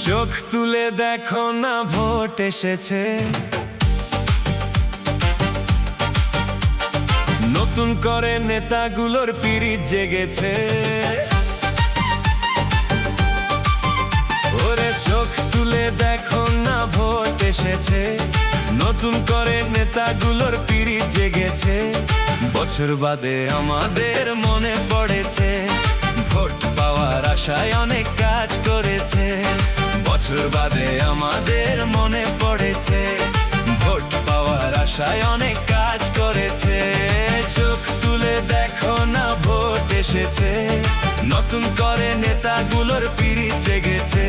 চোখ তুলে দেখো না ভোট এসেছে, নতুন করে নেতাগুলোর পিরিত জেগেছে। ওরে চোখ তুলে দেখো না ভোট এসেছে, নতুন করে নেতাগুলোর পিরিত জেগেছে। বছর বাদে আমাদের মনে পড়েছে, ভোট পাওয়ার আশায় অনেক কাজ করেছে। বছর বাদে আমাদের মনে পড়েছে, ভোট পাওয়ার আশায় অনেক কাজ করেছে। চোখ তুলে দেখো না ভোট এসেছে, নতুন করে নেতাগুলোর পিরিত জেগেছে।